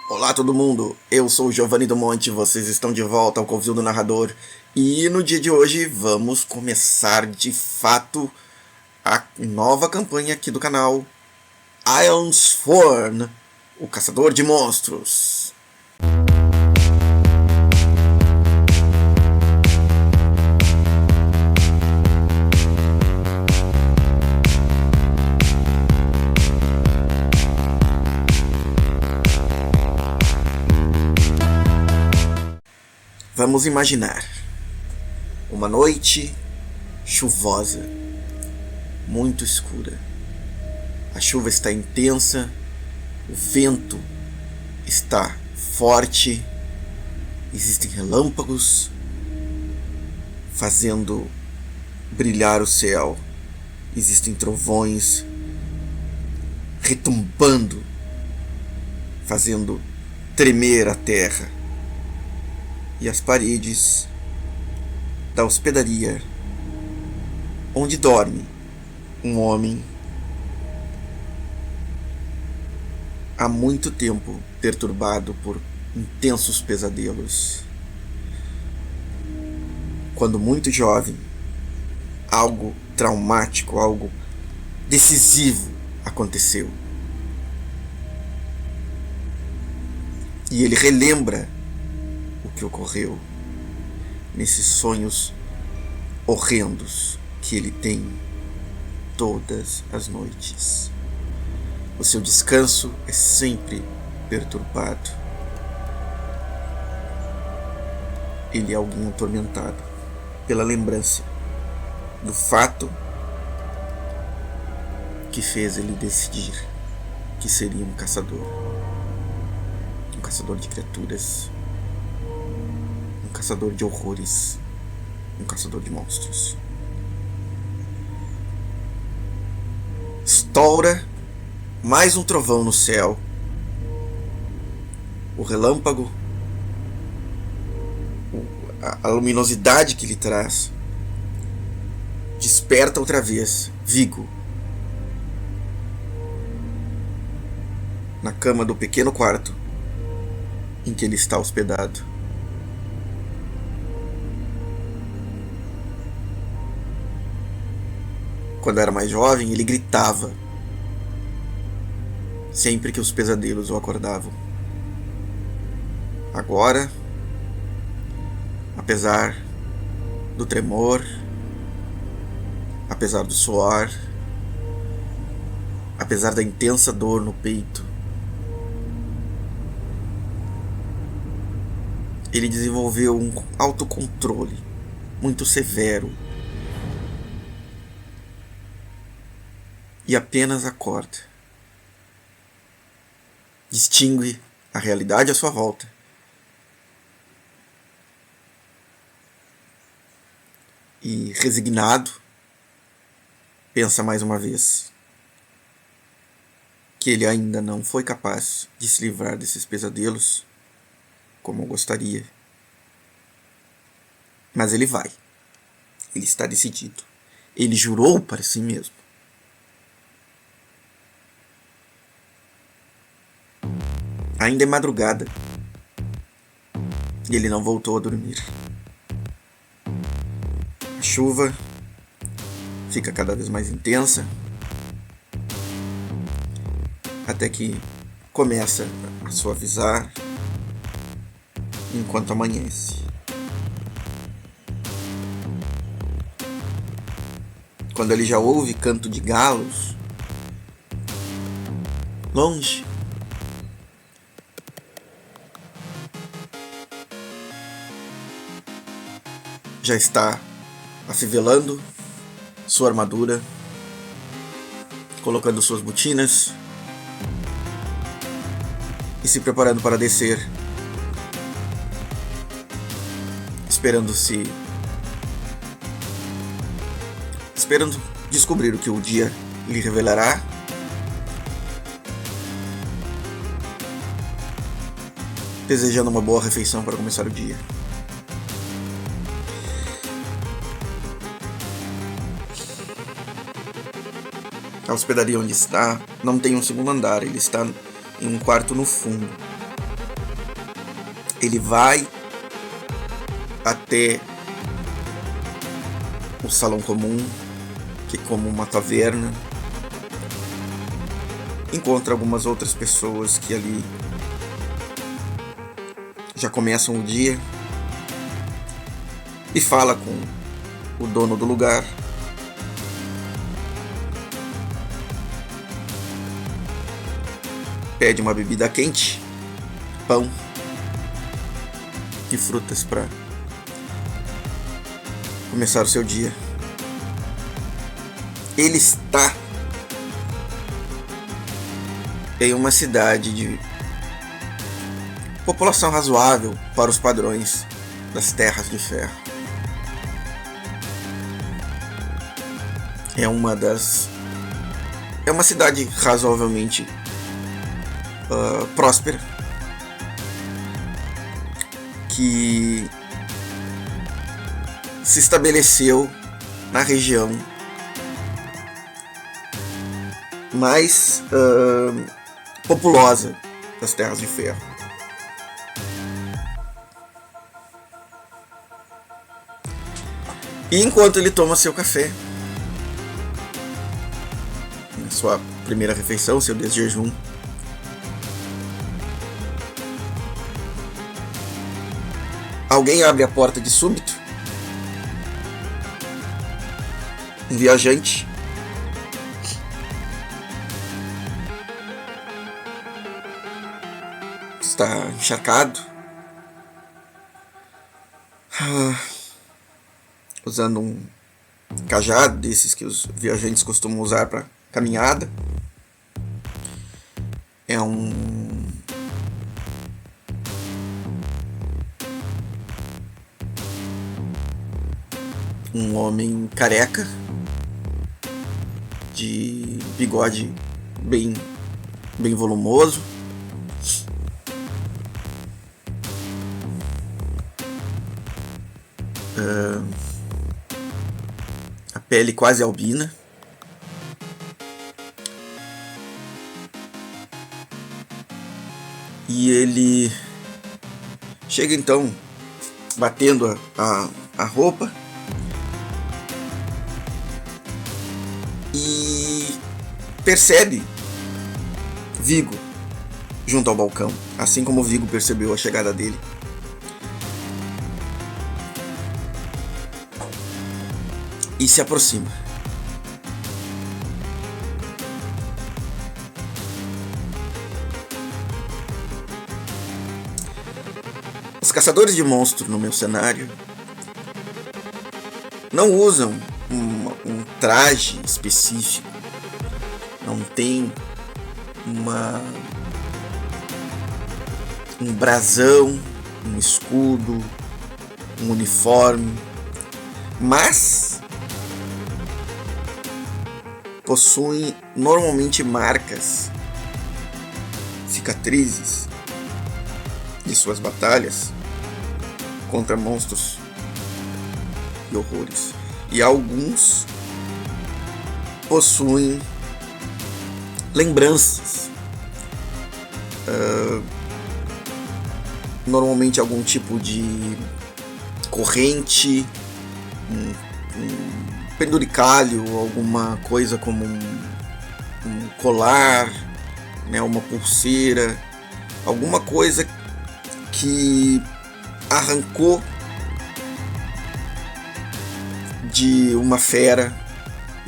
Olá todo mundo, eu sou o Giovanni do Monte, vocês estão de volta ao Covil do Narrador e no dia de hoje vamos começar de fato a nova campanha aqui do canal Ionsworn, o Caçador de Monstros. Vamos imaginar uma noite chuvosa, muito escura. A chuva está intensa, o vento está forte, existem relâmpagos fazendo brilhar o céu, existem trovões retumbando, fazendo tremer a terra. E as paredes da hospedaria onde dorme um homem há muito tempo perturbado por intensos pesadelos. Quando muito jovem, algo traumático, algo decisivo aconteceu. E ele relembra o que ocorreu nesses sonhos horrendos que ele tem todas as noites. O seu descanso é sempre perturbado. Ele é alguém atormentado pela lembrança do fato que fez ele decidir que seria um caçador de criaturas, um caçador de horrores, um caçador de monstros. Estoura mais um trovão no céu. O relâmpago, a luminosidade que ele traz, desperta outra vez Vigo na cama do pequeno quarto em que ele está hospedado. Quando era mais jovem, ele gritava sempre que os pesadelos o acordavam. Agora, apesar do tremor, apesar do suor, apesar da intensa dor no peito, ele desenvolveu um autocontrole muito severo e apenas acorda. Distingue a realidade à sua volta e, resignado, pensa mais uma vez que ele ainda não foi capaz de se livrar desses pesadelos como gostaria. Mas ele vai. Ele está decidido. Ele jurou para si mesmo. Ainda é madrugada e ele não voltou a dormir. A chuva fica cada vez mais intensa, até que começa a suavizar enquanto amanhece. Quando ele já ouve canto de galos longe, já está afivelando sua armadura, colocando suas botinas e se preparando para descer, esperando descobrir o que o dia lhe revelará, desejando uma boa refeição para começar o dia. A hospedaria onde está não tem um segundo andar, ele está em um quarto no fundo. Ele vai até o salão comum, que é como uma taverna. Encontra algumas outras pessoas que ali já começam o dia e fala com o dono do lugar. Pede uma bebida quente, pão e frutas para começar o seu dia. Ele está em uma cidade de população razoável para os padrões das Terras de Ferro. É uma cidade razoavelmente próspera, que se estabeleceu na região mais populosa das Terras de Ferro. E enquanto ele toma seu café, na sua primeira refeição, seu desjejum, alguém abre a porta de súbito. Um viajante está encharcado, usando um cajado desses que os viajantes costumam usar para caminhada. É um homem careca, de bigode bem volumoso, a pele quase albina, e ele chega então batendo a roupa e percebe Vigo junto ao balcão, assim como Vigo percebeu a chegada dele. E se aproxima. Os caçadores de monstros no meu cenário não usam um traje específico, não tem um brasão, um escudo, um uniforme, mas possuem normalmente marcas, cicatrizes de suas batalhas contra monstros e horrores. E alguns possuem lembranças, normalmente algum tipo de corrente, um penduricalho, alguma coisa como um colar, né, uma pulseira, alguma coisa que arrancou de uma fera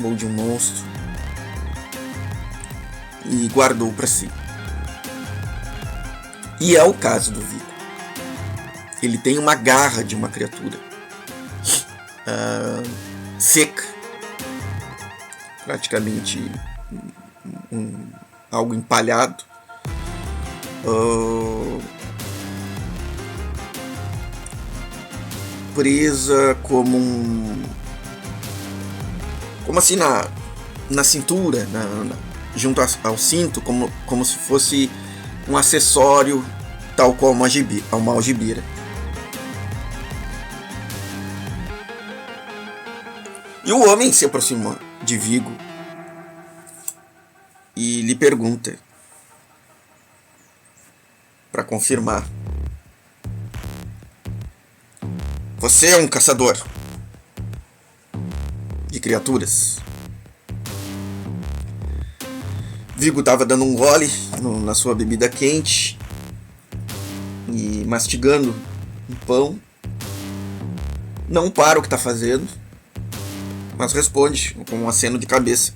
ou de um monstro e guardou para si. E é o caso do Vigo. Ele tem uma garra de uma criatura seca, praticamente algo empalhado, presa como assim na cintura, junto ao cinto, como se fosse um acessório, tal qual uma algibeira. E o homem se aproxima de Vigo e lhe pergunta, para confirmar, Você é um caçador de criaturas. Vigo estava dando um gole na sua bebida quente e mastigando um pão. Não para o que está fazendo, mas responde com um aceno de cabeça,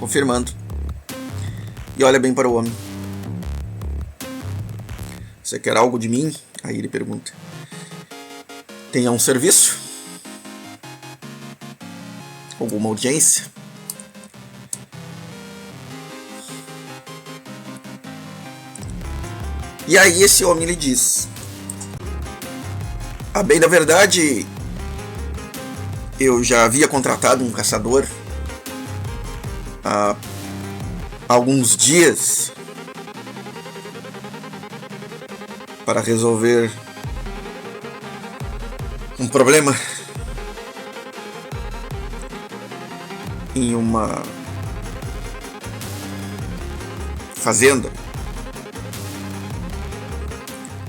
confirmando. E olha bem para o homem. Você quer algo de mim? Aí ele pergunta. Tenha um serviço? Alguma audiência? E aí esse homem lhe diz: a bem da verdade, eu já havia contratado um caçador há alguns dias para resolver um problema em uma fazenda.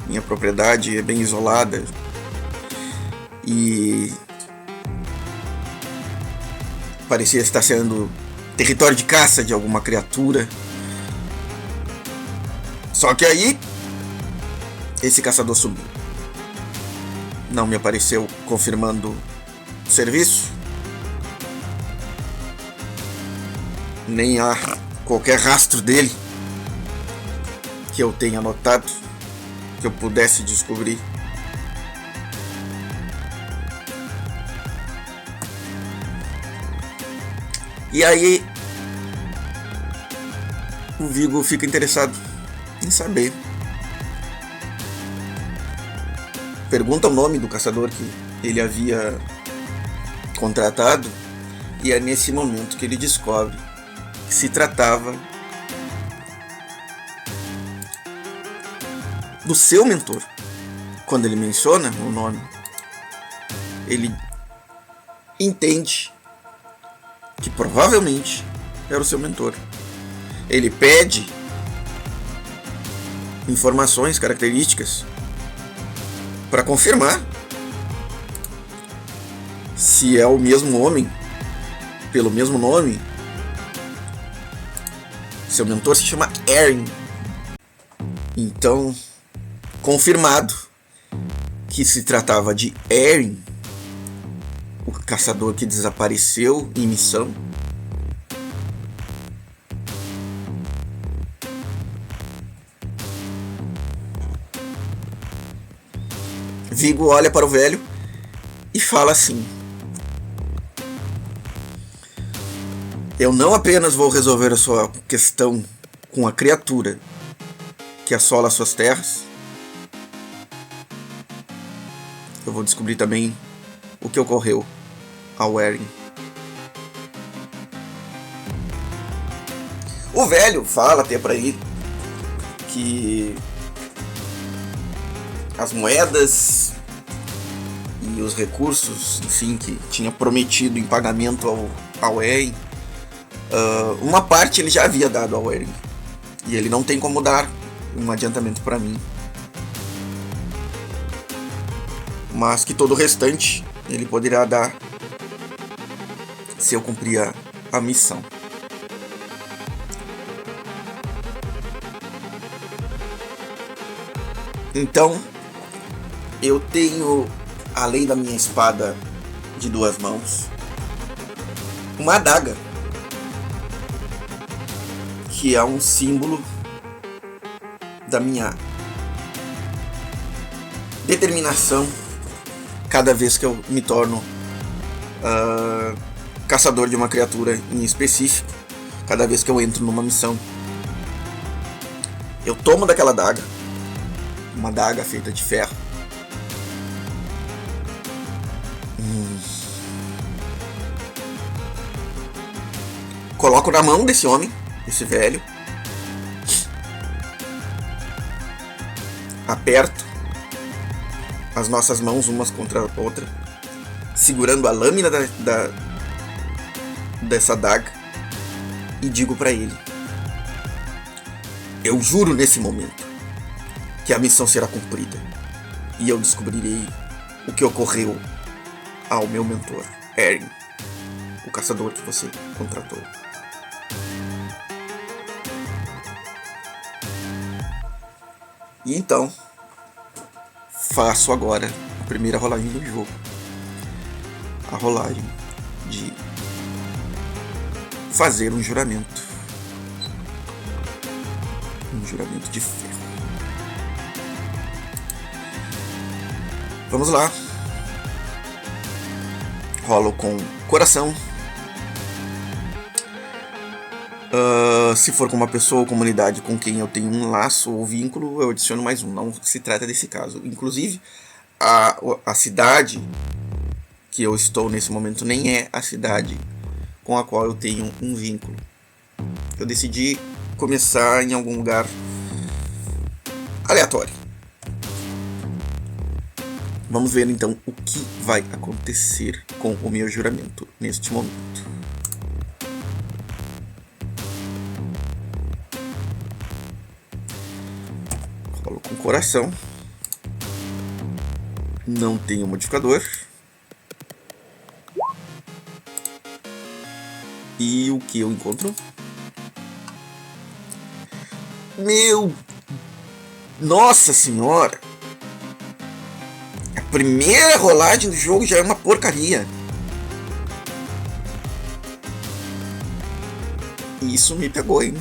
Minha propriedade é bem isolada e parecia estar sendo território de caça de alguma criatura. Só que aí esse caçador sumiu. Não me apareceu confirmando o serviço. Nem há qualquer rastro dele que eu tenha notado, que eu pudesse descobrir. E aí o Vigo fica interessado em saber. Pergunta o nome do caçador que ele havia contratado, e é nesse momento que ele descobre que se tratava do seu mentor. Quando ele menciona o nome, ele entende que provavelmente era o seu mentor. Ele pede informações, características, para confirmar se é o mesmo homem, pelo mesmo nome. Seu mentor se chama Erin. Então, confirmado que se tratava de Erin, o caçador que desapareceu em missão, Vigo olha para o velho e fala assim: eu não apenas vou resolver a sua questão com a criatura que assola suas terras, eu vou descobrir também o que ocorreu ao Erin. O velho fala até para ele que as moedas e os recursos, enfim, que tinha prometido em pagamento ao Erin, uma parte ele já havia dado ao Erin, e ele não tem como dar um adiantamento para mim, mas que todo o restante ele poderá dar se eu cumprir a missão. Então eu tenho, além da minha espada de 2 mãos, uma adaga, que é um símbolo da minha determinação cada vez que eu me torno caçador de uma criatura em específico. Cada vez que eu entro numa missão, eu tomo daquela adaga, uma adaga feita de ferro, coloco na mão desse homem, desse velho, aperto as nossas mãos umas contra a outra, segurando a lâmina dessa adaga, e digo para ele: eu juro nesse momento que a missão será cumprida e eu descobrirei o que ocorreu ao meu mentor, Eren, o caçador que você contratou. E então, faço agora a primeira rolagem do jogo. A rolagem de fazer um juramento. Um juramento de ferro. Vamos lá. Rolo com coração. Se for com uma pessoa ou comunidade com quem eu tenho um laço ou vínculo, eu adiciono mais um. Não se trata desse caso. Inclusive, a cidade que eu estou nesse momento nem é a cidade com a qual eu tenho um vínculo. Eu decidi começar em algum lugar aleatório. Vamos ver então o que vai acontecer com o meu juramento neste momento. Rolo com coração. Não tenho modificador. E o que eu encontro? Nossa senhora! A primeira rolagem do jogo já é uma porcaria. E isso me pegou, hein?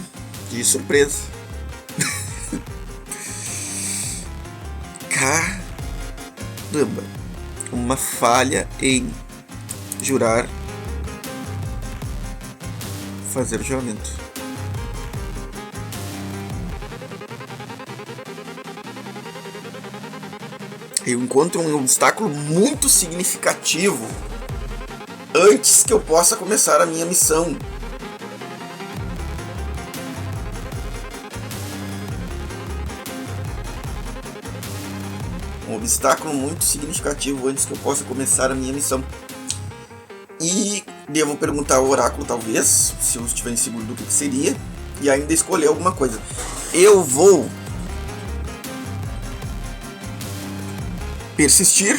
De surpresa. Caramba! Uma falha em jurar. Fazer o juramento. Eu encontro um obstáculo muito significativo antes que eu possa começar a minha missão. Um obstáculo muito significativo antes que eu possa começar a minha missão. E devo perguntar ao oráculo, talvez, se eu estiver inseguro do que seria, e ainda escolher alguma coisa. Eu vou persistir,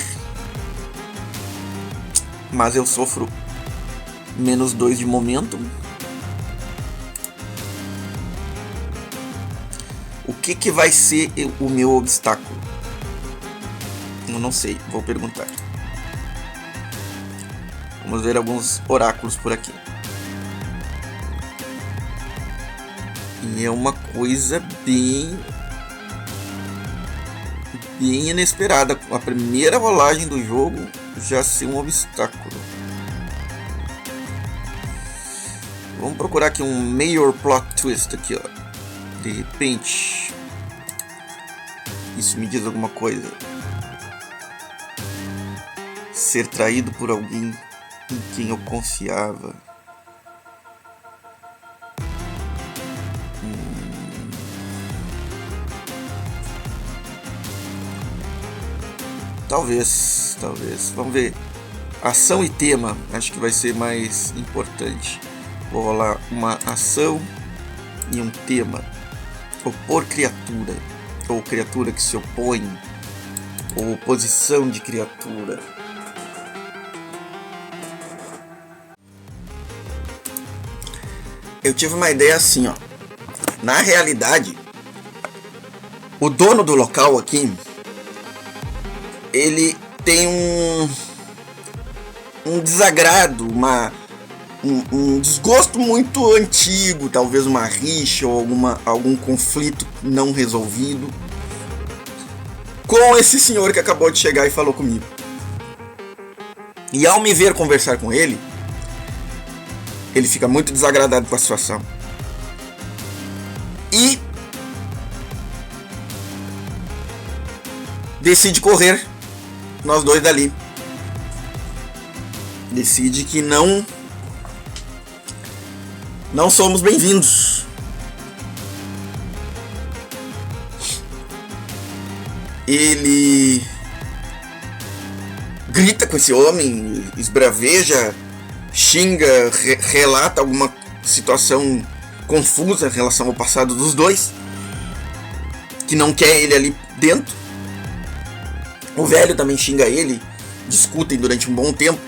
mas eu sofro -2 de momento. O que vai ser o meu obstáculo? Eu não sei, vou perguntar. Vamos ver alguns oráculos por aqui. E é uma coisa bem inesperada. A primeira rolagem do jogo já ser um obstáculo. Vamos procurar aqui um Major Plot Twist aqui, ó. De repente, isso me diz alguma coisa. Ser traído por alguém em quem eu confiava. Talvez. Vamos ver. Ação e tema. Acho que vai ser mais importante. Vou rolar uma ação e um tema. Opor criatura. Ou criatura que se opõe. Ou oposição de criatura. Eu tive uma ideia assim, ó. Na realidade, o dono do local aqui, ele tem um desagrado, um desgosto muito antigo, talvez uma rixa ou algum conflito não resolvido com esse senhor que acabou de chegar e falou comigo. E ao me ver conversar com ele, ele fica muito desagradado com a situação. E decide correr nós dois dali. Decide que não somos bem-vindos. Ele grita com esse homem, esbraveja, xinga, relata alguma situação confusa em relação ao passado dos dois, que não quer ele ali dentro. O velho também xinga ele discutem durante um bom tempo.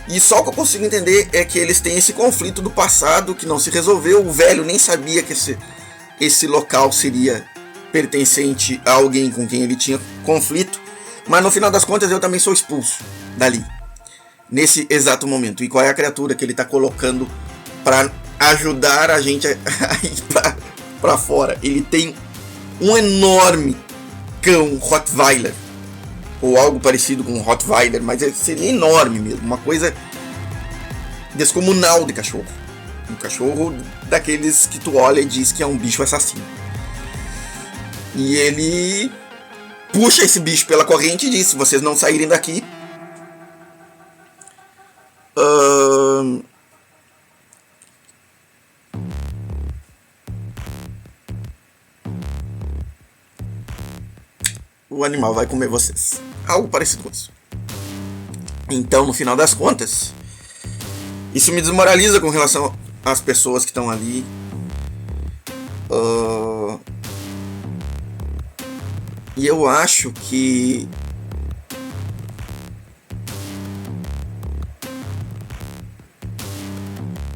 E só o que eu consigo entender é que eles têm esse conflito do passado que não se resolveu. O velho nem sabia que esse local seria pertencente a alguém com quem ele tinha conflito. Mas no final das contas eu também sou expulso dali, nesse exato momento. E qual é a criatura que ele está colocando para ajudar a gente a ir para fora? Ele tem um enorme cão Rottweiler, ou algo parecido com um Rottweiler, mas seria enorme mesmo, uma coisa descomunal de cachorro. Um cachorro daqueles que tu olha e diz que é um bicho assassino. E ele puxa esse bicho pela corrente e diz: se vocês não saírem daqui, o animal vai comer vocês. Algo parecido com isso. Então, no final das contas, isso me desmoraliza com relação às pessoas que estão ali. E eu acho que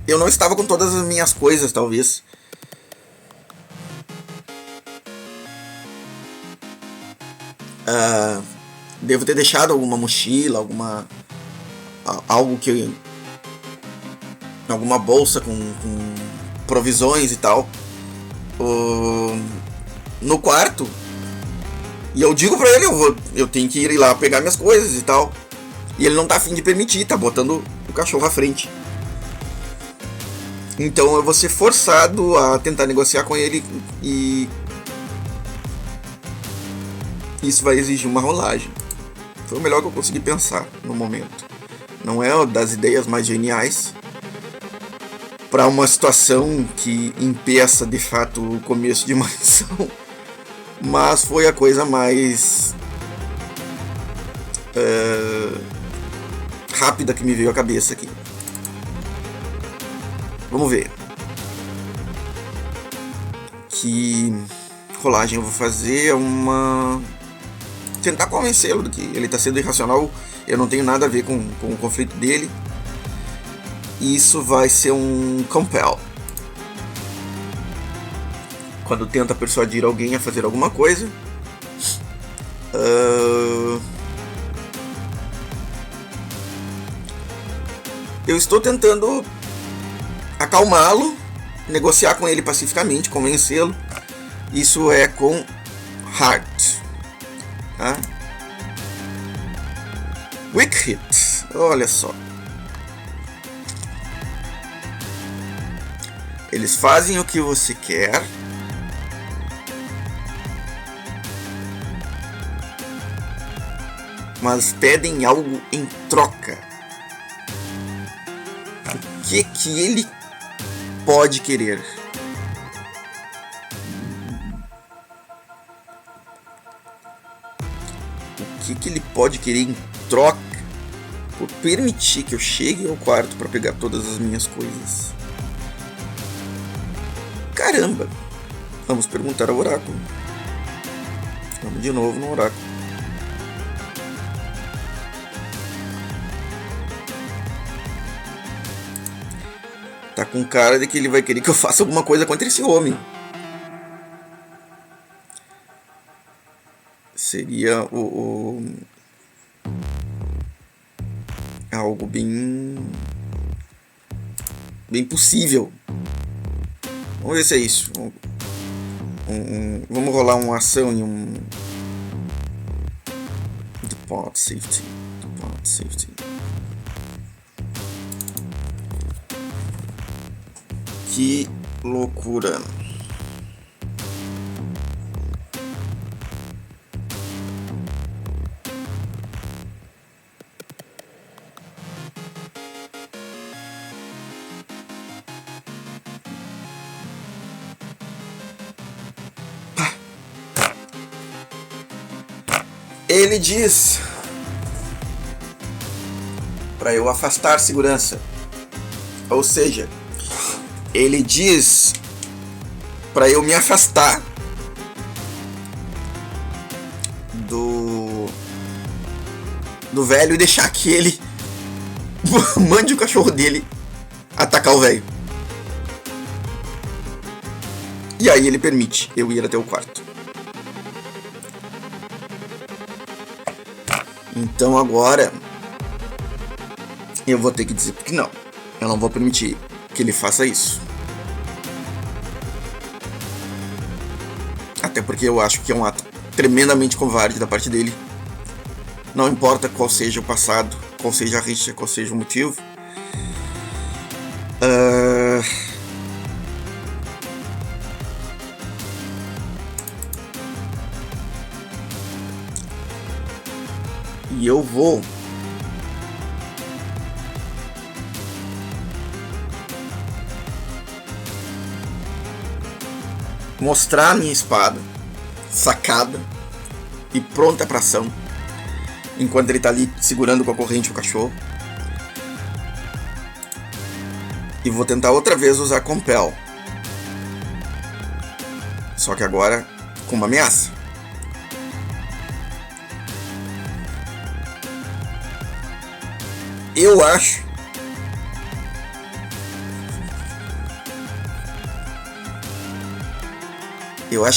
eu não estava com todas as minhas coisas, talvez. Devo ter deixado alguma mochila, alguma bolsa com provisões e tal no quarto. E eu digo pra ele, eu tenho que ir lá pegar minhas coisas e tal. E ele não tá afim de permitir, tá botando o cachorro à frente. Então eu vou ser forçado a tentar negociar com ele, e isso vai exigir uma rolagem. Foi o melhor que eu consegui pensar no momento. Não é das ideias mais geniais para uma situação que impeça de fato o começo de uma ação, mas foi a coisa mais rápida que me veio à cabeça aqui. Vamos ver que rolagem eu vou fazer. Tentar convencê-lo de que ele está sendo irracional. Eu não tenho nada a ver com o conflito dele. Isso vai ser um compel. Quando tenta persuadir alguém a fazer alguma coisa. Eu estou tentando acalmá-lo, negociar com ele pacificamente, convencê-lo. Isso é com Heart. Tá? Weak Hit. Olha só. Eles fazem o que você quer. Mas pedem algo em troca. O que ele pode querer? O que ele pode querer em troca por permitir que eu chegue ao quarto para pegar todas as minhas coisas? Caramba! Vamos perguntar ao oráculo. Vamos de novo no oráculo. Tá com cara de que ele vai querer que eu faça alguma coisa contra esse homem. Seria algo bem possível. Vamos ver se é isso. Vamos rolar uma ação em um Depart Safety. Que loucura. Ele diz para eu afastar segurança. Ou seja, ele diz para eu me afastar do velho e deixar que ele mande o cachorro dele atacar o velho. E aí ele permite eu ir até o quarto. Então agora eu vou ter que dizer que não. Eu não vou permitir que ele faça isso. Até porque eu acho que é um ato tremendamente covarde da parte dele. Não importa qual seja o passado, qual seja a rixa, qual seja o motivo. E eu vou mostrar a minha espada sacada e pronta para ação, enquanto ele tá ali segurando com a corrente o cachorro. E vou tentar outra vez usar Compel, só que agora com uma ameaça. Eu acho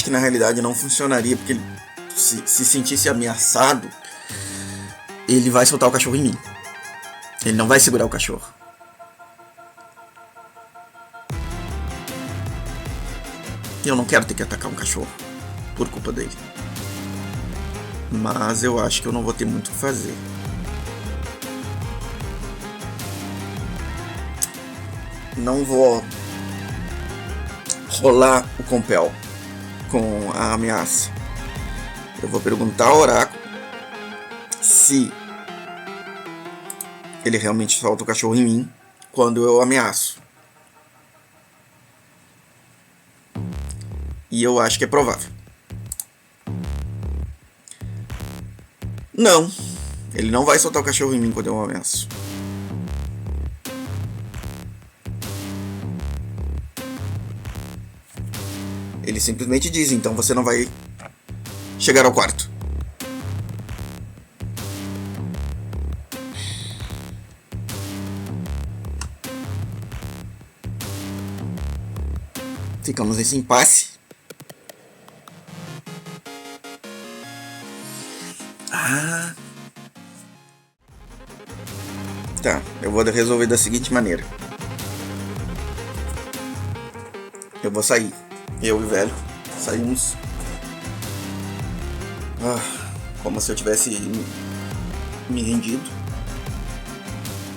que na realidade não funcionaria, porque ele, se sentisse ameaçado, ele vai soltar o cachorro em mim. Ele não vai segurar o cachorro. Eu não quero ter que atacar um cachorro por culpa dele. Mas eu acho que eu não vou ter muito o que fazer. Não vou rolar o Compel com a ameaça. Eu vou perguntar ao oráculo se ele realmente solta o cachorro em mim quando eu ameaço. E eu acho que é provável. Não, ele não vai soltar o cachorro em mim quando eu ameaço. Ele simplesmente diz, então você não vai chegar ao quarto. Ficamos nesse impasse. Tá, eu vou resolver da seguinte maneira. Eu vou sair. Eu e o velho saímos. Como se eu tivesse me rendido.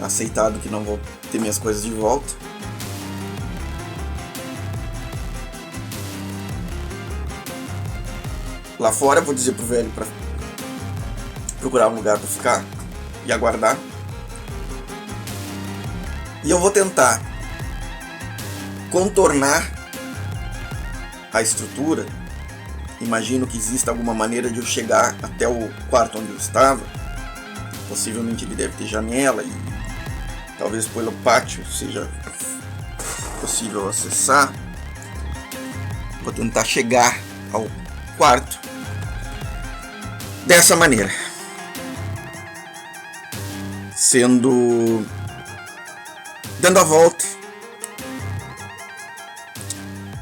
Aceitado que não vou ter minhas coisas de volta. Lá fora eu vou dizer pro velho pra procurar um lugar pra ficar e aguardar. E eu vou tentar contornar a estrutura. Imagino que exista alguma maneira de eu chegar até o quarto onde eu estava. Possivelmente ele deve ter janela e talvez pelo pátio seja possível acessar. Vou tentar chegar ao quarto dessa maneira, dando a volta.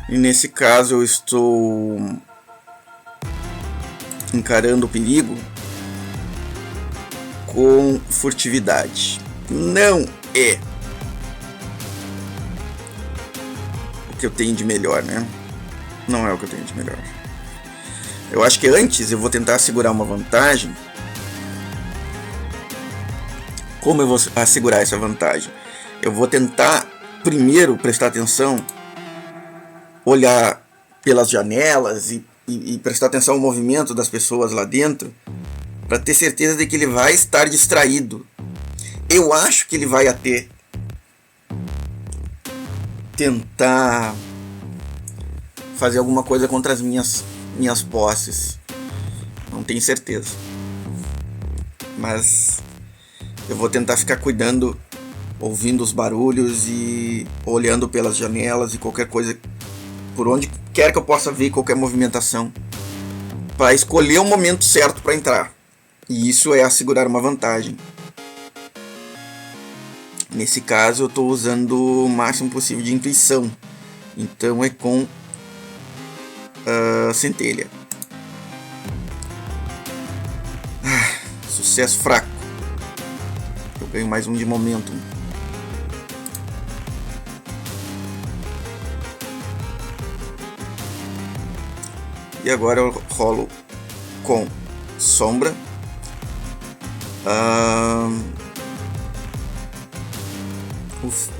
E nesse caso eu estou encarando o perigo com furtividade. Não é o que eu tenho de melhor, né? Não é o que eu tenho de melhor. Eu acho que antes eu vou tentar segurar uma vantagem. Como eu vou assegurar essa vantagem? Eu vou tentar primeiro prestar atenção, olhar pelas janelas e prestar atenção ao movimento das pessoas lá dentro, para ter certeza de que ele vai estar distraído. Eu acho que ele vai tentar fazer alguma coisa contra as minhas posses. Não tenho certeza. Mas eu vou tentar ficar cuidando, ouvindo os barulhos e olhando pelas janelas e qualquer coisa, por onde quer que eu possa ver qualquer movimentação, para escolher o momento certo para entrar. E isso é assegurar uma vantagem. Nesse caso eu estou usando o máximo possível de intuição. Então é com centelha. Sucesso fraco. Eu ganho mais um de momento. E agora eu rolo com sombra.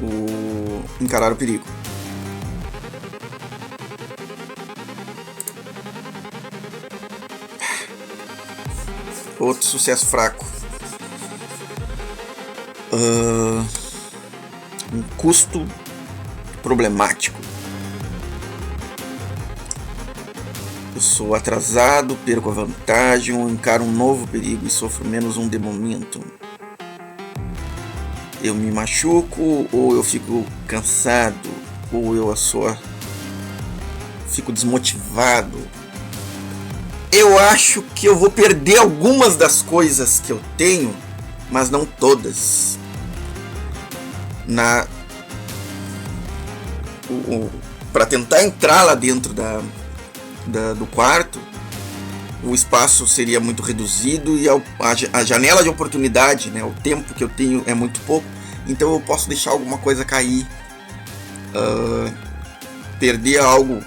O encarar o perigo. Outro sucesso fraco. Um custo problemático. Eu sou atrasado, perco a vantagem, ou encaro um novo perigo e sofro menos um de momento. Eu me machuco, ou eu fico cansado, ou eu fico desmotivado. Eu acho que eu vou perder algumas das coisas que eu tenho, mas não todas. Para tentar entrar lá dentro do quarto, o espaço seria muito reduzido e a janela de oportunidade, né, o tempo que eu tenho é muito pouco, então eu posso deixar alguma coisa cair, perder algo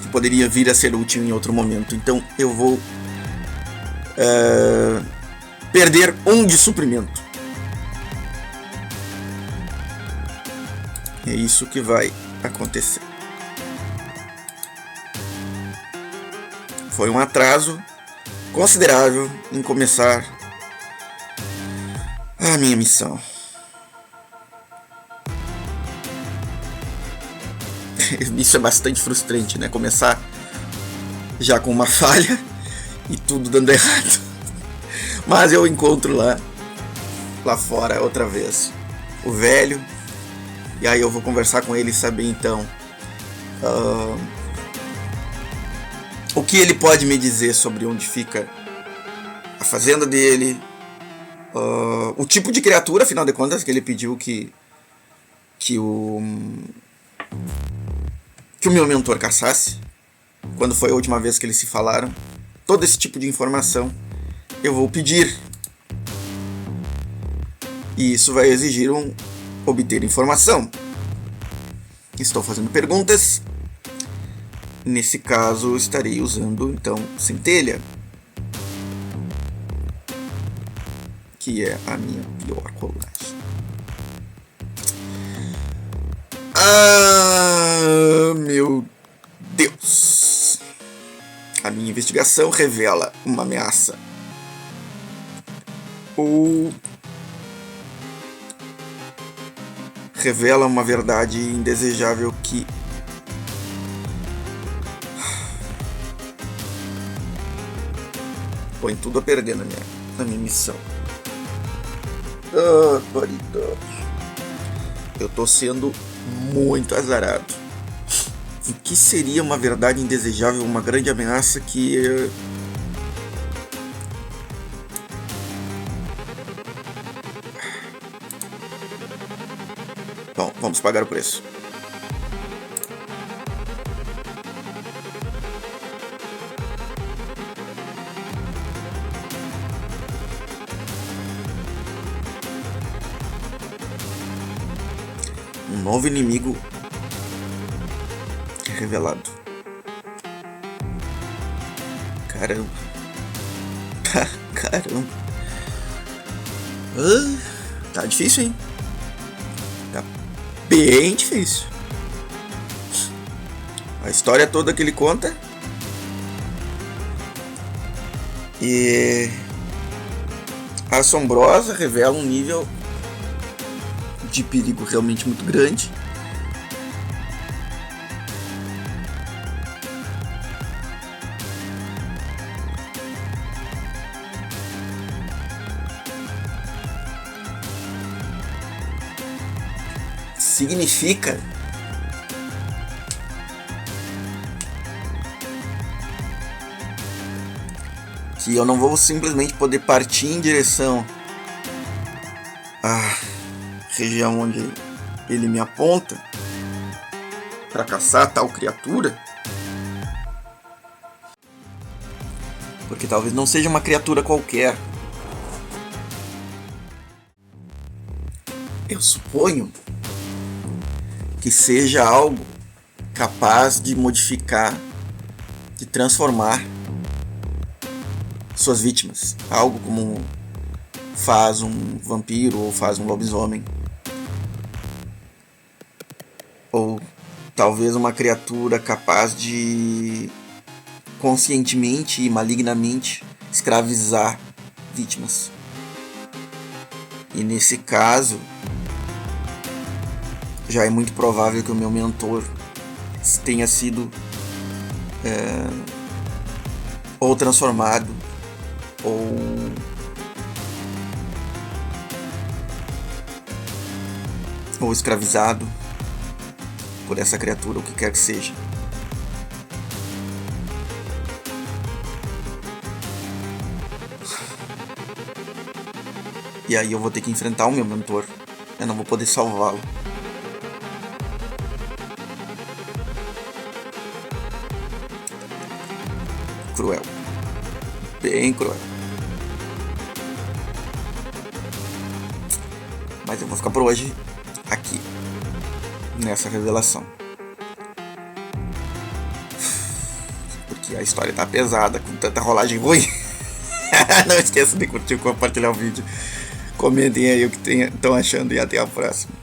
que poderia vir a ser útil em outro momento. Então eu vou perder um de suprimento. É isso que vai acontecer. Foi um atraso considerável em começar a minha missão. Isso é bastante frustrante, né? Começar já com uma falha e tudo dando errado. Mas eu encontro lá fora outra vez o velho. E aí eu vou conversar com ele e saber então o que ele pode me dizer sobre onde fica a fazenda dele, o tipo de criatura, afinal de contas, que ele pediu que o meu mentor caçasse, quando foi a última vez que eles se falaram. Todo esse tipo de informação eu vou pedir. E isso vai exigir obter informação. Estou fazendo perguntas. Nesse caso, estarei usando, então, centelha, que é a minha pior colagem. Meu Deus! A minha investigação revela uma ameaça. Ou revela uma verdade indesejável que põe tudo a perder na minha missão. Eu tô sendo muito azarado. O que seria uma verdade indesejável, uma grande ameaça que... Bom, vamos pagar o preço. Um novo inimigo revelado. Caramba. Caramba. Tá difícil, hein? Tá bem difícil. A história toda que ele conta. E assombrosa, revela um nível de perigo realmente muito grande. Significa que eu não vou simplesmente poder partir em direção à região onde ele me aponta para caçar tal criatura, porque talvez não seja uma criatura qualquer. Eu suponho que seja algo capaz de modificar, de transformar suas vítimas. Algo como faz um vampiro ou faz um lobisomem. Ou talvez uma criatura capaz de conscientemente e malignamente escravizar vítimas. E nesse caso, já é muito provável que o meu mentor tenha sido ou transformado ou escravizado por essa criatura, o que quer que seja. E aí eu vou ter que enfrentar o meu mentor. Eu não vou poder salvá-lo. Cruel. Bem cruel. Mas eu vou ficar por hoje aqui, nessa revelação. Porque a história tá pesada, com tanta rolagem ruim. Não esqueça de curtir e compartilhar o vídeo. Comentem aí o que estão achando e até a próxima.